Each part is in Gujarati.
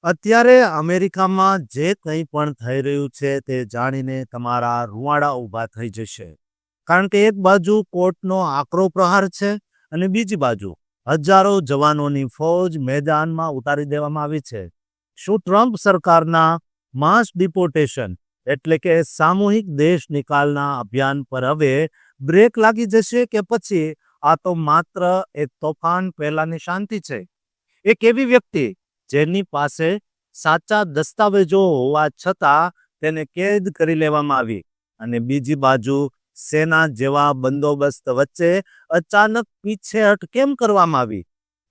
અત્યારે અમેરિકામાં જે કંઈ પણ થઈ રહ્યું છે તે જાણીને તમારા રૂંવાડા ઊભા થઈ જશે. કારણ કે એક બાજુ કોર્ટનો આકરો પ્રહાર છે અને બીજી બાજુ હજારો જવાનોની ફૌજ મેદાનમાં ઉતારી દેવામાં આવી છે. શું ટ્રમ્પ સરકારના માસ ડિપોર્ટેશન એટલે કે સામૂહિક દેશ નિકાલના અભિયાન પર હવે બ્રેક લાગી જશે કે પછી આ તો માત્ર એક તોફાન પહેલાની શાંતિ છે? એક એવી વ્યક્તિ જેની પાસે સાચા દસ્તાવેજો હોવા છતાં તેને કેદ કરી લેવામાં આવી અને બીજી બાજુ સેના જેવા બંદોબસ્ત વચ્ચે અચાનક પીછેહટ કેમ કરવામાં આવી?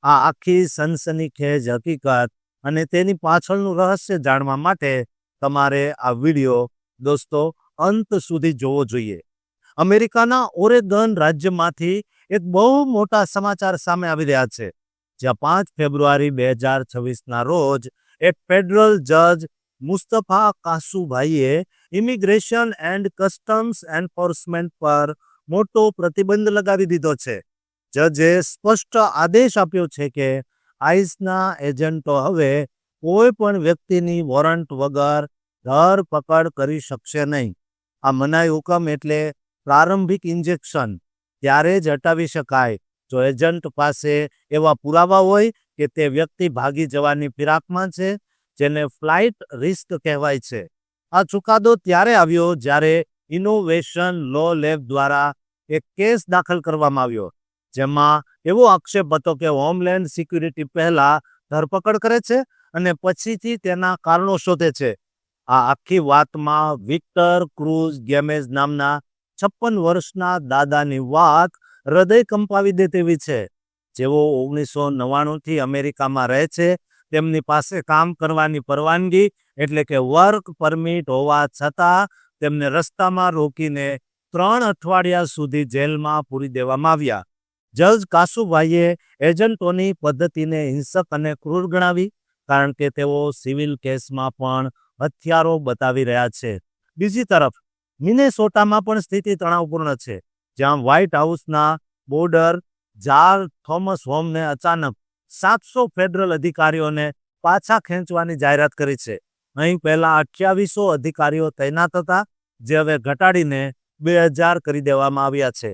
આ આખી સનસનીખેજ હકીકત અને તેની પાછળનું રહસ્ય જાણવા માટે તમારે આ વિડિયો દોસ્તો અંત સુધી જોવો જોઈએ. અમેરિકાના ઓરેગન રાજ્યમાંથી એક બહુ મોટા સમાચાર સામે આવી રહ્યા છે, જ્યાં 5 ફેબ્રુઆરી 2026ના રોજ એક ફેડરલ જજ મુસ્તફા કાસુભાઈએ ઇમિગ્રેશન એન્ડ કસ્ટમ્સ એન્ફોર્સમેન્ટ પર મોટો પ્રતિબંધ લગાવી દીધો છે. જજે સ્પષ્ટ આદેશ આપ્યો છે કે આઈસના એજન્ટો હવે કોઈ પણ વ્યક્તિની વોરંટ વગર ધરપકડ કરી શકશે નહીં. આ મનાઈ હુકમ એટલે પ્રારંભિક ઇન્જેક્શન ત્યારે જ હટાવી શકાય જો એજન્ટ પાસે એવા પુરાવા હોય કે તે વ્યક્તિ ભાગી જવાની ફિરાકમાં છે, જેને ફ્લાઇટ રિસ્ક કહેવાય છે. આ ચુકાદો ત્યારે આવ્યો જ્યારે ઇનોવેશન લો લેબ દ્વારા એક કેસ દાખલ કરવામાં આવ્યો, જેમાં એવો આક્ષેપ હતો કે હોમલેન્ડ સિક્યુરિટી પહેલા ધરપકડ કરે છે અને પછીથી તેના કારણો શોધે છે. આ આખી વાતમાં વિક્ટર ક્રુઝ ગેમેઝ નામના 56 વર્ષના દાદાની વાત હૃદય કંપાવી દે તેવી છે. જેઓ 1999થી અમેરિકામાં રહે છે. તેમની પાસે કામ કરવાની પરવાનગી એટલે કે વર્ક પરમિટ હોવા છતાં તેમને રસ્તામાં રોકીને 3 અઠવાડિયા સુધી જેલમાં પૂરી દેવામાં આવ્યા. જજ કાસુભાઈએ એજન્ટોની પદ્ધતિને હિંસક અને ક્રૂર ગણાવી, કારણ કે તેઓ સિવિલ કેસમાં પણ હથિયારો બતાવી રહ્યા છે. બીજી તરફ મિનેસોટામાં પણ સ્થિતિ તણાવપૂર્ણ છે, જ્યાં વ્હાઇટ હાઉસના બોર્ડર જાર થોમસ હોમને અચાનક 700 ફેડરલ અધિકારીઓને પાછા ખેંચવાની જાહેરાત કરી છે. અહીં પહેલા 2800 અધિકારીઓ તૈનાત હતા, જે હવે ઘટાડીને 2000 કરી દેવામાં આવ્યા છે.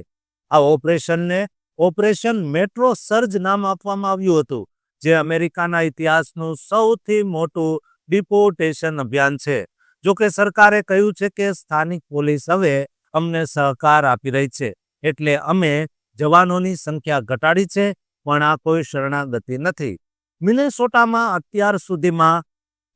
આ ઓપરેશનને ઓપરેશન મેટ્રો સર્જ નામ આપવામાં આવ્યું હતું, જે અમેરિકાના ઇતિહાસનું સૌથી મોટું ડિપોર્ટેશન અભિયાન છે. જોકે સરકારે કહ્યું છે કે સ્થાનિક પોલીસ હવે અમને સહકાર આપી રહી છે, એટલે અમે જવાનોની સંખ્યા ઘટાડી છે, પણ આ કોઈ શરણાગતિ નથી. મિનેસોટામાં અત્યાર સુધીમાં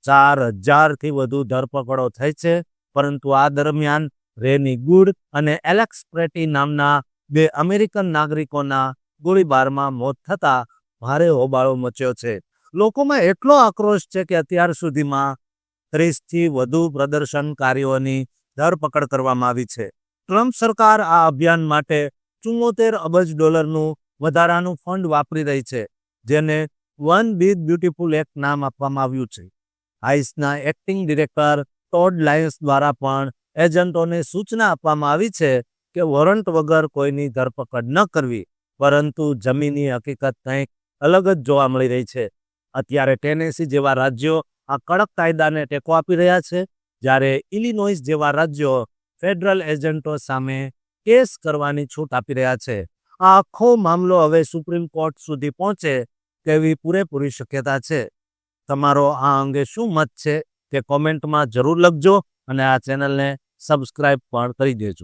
4000થી વધુ ધરપકડો થઈ છે, પરંતુ આ દરમિયાન રેની ગુડ અને એલેક્સ પ્રેટી નામના 2 અમેરિકન નાગરિકોના ગોળીબારમાં મોત થતા ભારે હોબાળો મચ્યો છે. લોકોમાં એટલો આક્રોશ છે કે અત્યાર સુધીમાં 30થી વધુ પ્રદર્શનકારીઓની ધરપકડ કરવામાં આવી છે. ટ્રમ્પ સરકાર આ અભિયાન માટે $74 અબજ વધારાનું ફંડ વાપરી રહી છે, જેને વન બિગ બ્યુટીફુલ એક્ટ નામ આપવામાં આવ્યું છે. આઈસના એક્ટિંગ ડિરેક્ટર ટોડ લાયન્સ દ્વારા પણ એજન્ટોને સૂચના આપવામાં આવી છે કે વોરંટ વગર કોઈની ધરપકડ ન કરવી, પરંતુ જમીની હકીકત કંઈક અલગ જ જોવા મળી રહી છે. અત્યારે ટેનેસી જેવા રાજ્યો આ કડક કાયદાને ટેકો આપી રહ્યા છે, જ્યારે ઇલિનોઇસ જેવા રાજ્યો ફેડરલ એજન્ટો સામે કેસ કરવાની છૂટ આપી રહ્યા છે. આ આખો મામલો હવે સુપ્રીમ કોર્ટ સુધી પહોંચે તેવી પૂરેપૂરી શક્યતા છે. તમારો આ અંગે શું મત છે તે કોમેન્ટમાં જરૂર લખજો અને આ ચેનલને સબસ્ક્રાઇબ પણ કરી દેજો.